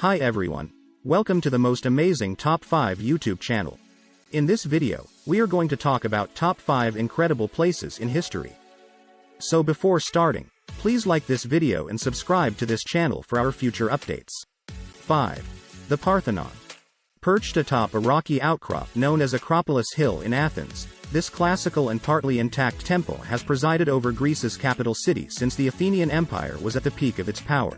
Hi everyone. Welcome to the most amazing Top 5 YouTube channel. In this video, we are going to talk about Top 5 incredible places in history. So before starting, please like this video and subscribe to this channel for our future updates. 5. The Parthenon. Perched atop a rocky outcrop known as Acropolis Hill in Athens, this classical and partly intact temple has presided over Greece's capital city since the Athenian Empire was at the peak of its power.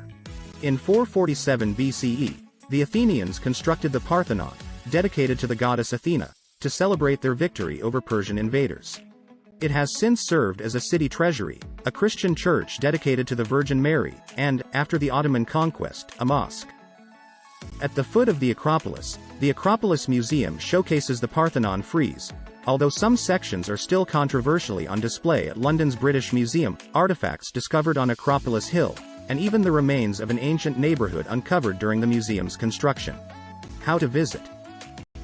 In 447 BCE, the Athenians constructed the Parthenon, dedicated to the goddess Athena, to celebrate their victory over Persian invaders. It has since served as a city treasury, a Christian church dedicated to the Virgin Mary, and, after the Ottoman conquest, a mosque. At the foot of the Acropolis Museum showcases the Parthenon frieze, although some sections are still controversially on display at London's British Museum. Artifacts discovered on Acropolis Hill, and even the remains of an ancient neighborhood uncovered during the museum's construction. How to visit.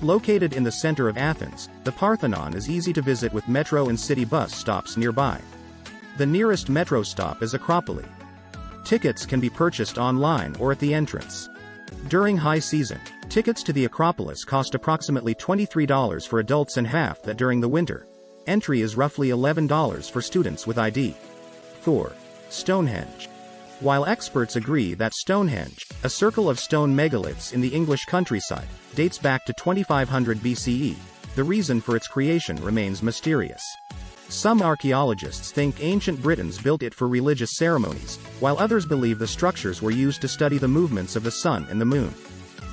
Located in the center of Athens, the Parthenon is easy to visit with metro and city bus stops nearby. The nearest metro stop is Acropolis. Tickets can be purchased online or at the entrance. During high season, tickets to the Acropolis cost approximately $23 for adults and half that during the winter. Entry is roughly $11 for students with ID. 4. Stonehenge. While experts agree that Stonehenge, a circle of stone megaliths in the English countryside, dates back to 2500 BCE, the reason for its creation remains mysterious. Some archaeologists think ancient Britons built it for religious ceremonies, while others believe the structures were used to study the movements of the sun and the moon.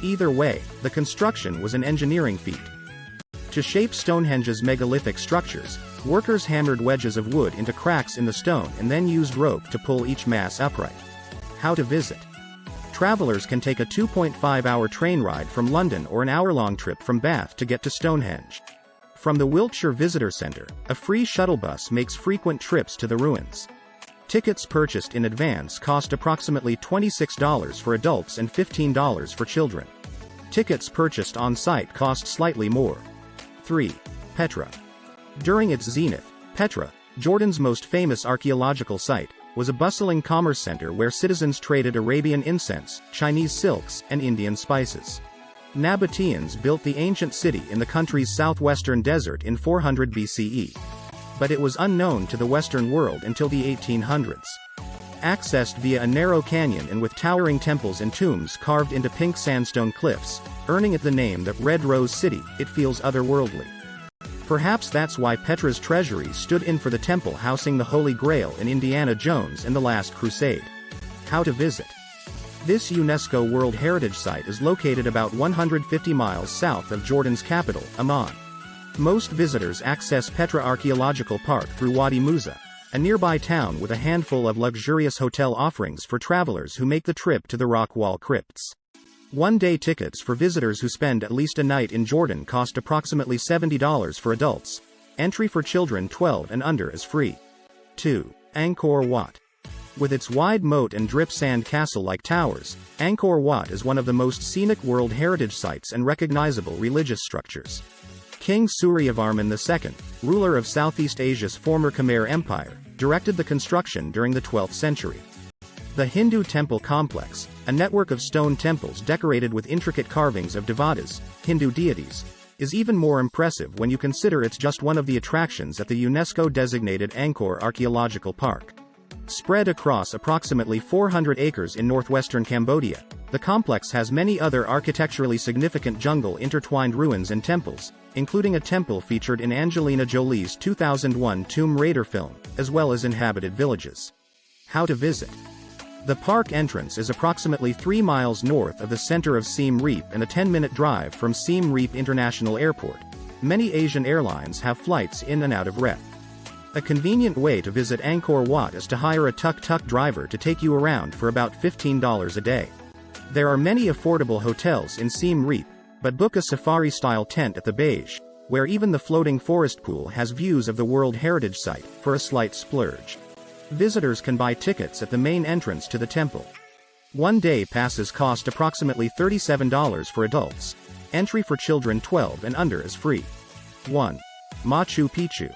Either way, the construction was an engineering feat. To shape Stonehenge's megalithic structures, workers hammered wedges of wood into cracks in the stone and then used rope to pull each mass upright. How to visit. Travelers can take a 2.5-hour train ride from London or an hour-long trip from Bath to get to Stonehenge. From the Wiltshire Visitor Centre, a free shuttle bus makes frequent trips to the ruins. Tickets purchased in advance cost approximately $26 for adults and $15 for children. Tickets purchased on-site cost slightly more. 3. Petra. During its zenith, Petra, Jordan's most famous archaeological site, was a bustling commerce center where citizens traded Arabian incense, Chinese silks, and Indian spices. Nabateans built the ancient city in the country's southwestern desert in 400 BCE. But it was unknown to the Western world until the 1800s. Accessed via a narrow canyon and with towering temples and tombs carved into pink sandstone cliffs, earning it the name the Red Rose City, it feels otherworldly. Perhaps that's why Petra's treasury stood in for the temple housing the Holy Grail in Indiana Jones and the Last Crusade. How to visit. This UNESCO World Heritage Site is located about 150 miles south of Jordan's capital, Amman. Most visitors access Petra Archaeological Park through Wadi Musa, a nearby town with a handful of luxurious hotel offerings for travelers who make the trip to the rock wall crypts. One-day tickets for visitors who spend at least a night in Jordan cost approximately $70 for adults. Entry for children 12 and under is free. 2. Angkor Wat. With its wide moat and drip sand castle-like towers, Angkor Wat is one of the most scenic World Heritage Sites and recognizable religious structures. King Suryavarman II, ruler of Southeast Asia's former Khmer Empire, directed the construction during the 12th century. The Hindu Temple Complex, a network of stone temples decorated with intricate carvings of devatas, Hindu deities, is even more impressive when you consider it's just one of the attractions at the UNESCO-designated Angkor Archaeological Park. Spread across approximately 400 acres in northwestern Cambodia, the complex has many other architecturally significant jungle-intertwined ruins and temples, including a temple featured in Angelina Jolie's 2001 Tomb Raider film, as well as inhabited villages. How to visit. The park entrance is approximately 3 miles north of the center of Siem Reap and a 10-minute drive from Siem Reap International Airport. Many Asian airlines have flights in and out of Rep. A convenient way to visit Angkor Wat is to hire a tuk-tuk driver to take you around for about $15 a day. There are many affordable hotels in Siem Reap, but book a safari-style tent at the Beige, where even the floating forest pool has views of the World Heritage Site, for a slight splurge. Visitors can buy tickets at the main entrance to the temple. One-day passes cost approximately $37 for adults. Entry for children 12 and under is free. 1. Machu Picchu.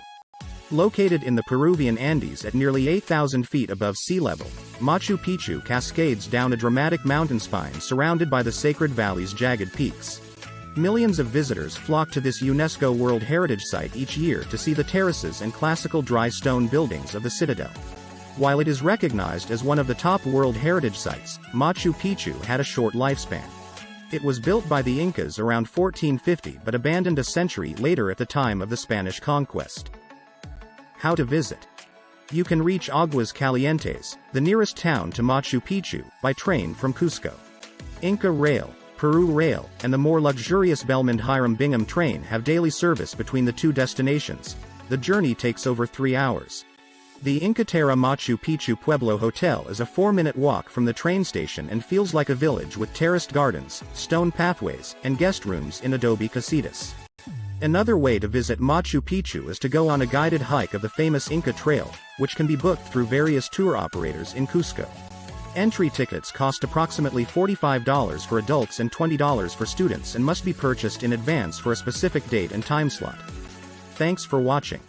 Located in the Peruvian Andes at nearly 8,000 feet above sea level, Machu Picchu cascades down a dramatic mountain spine surrounded by the Sacred Valley's jagged peaks. Millions of visitors flock to this UNESCO World Heritage Site each year to see the terraces and classical dry stone buildings of the citadel. While it is recognized as one of the top World Heritage Sites, Machu Picchu had a short lifespan. It was built by the Incas around 1450 but abandoned a century later at the time of the Spanish conquest. How to visit. You can reach Aguas Calientes, the nearest town to Machu Picchu, by train from Cusco. Inca Rail, Peru Rail, and the more luxurious Belmond Hiram Bingham train have daily service between the two destinations. The journey takes over 3 hours. The Inca Terra Machu Picchu Pueblo Hotel is a 4-minute walk from the train station and feels like a village with terraced gardens, stone pathways, and guest rooms in adobe casitas. Another way to visit Machu Picchu is to go on a guided hike of the famous Inca Trail, which can be booked through various tour operators in Cusco. Entry tickets cost approximately $45 for adults and $20 for students and must be purchased in advance for a specific date and time slot. Thanks for watching.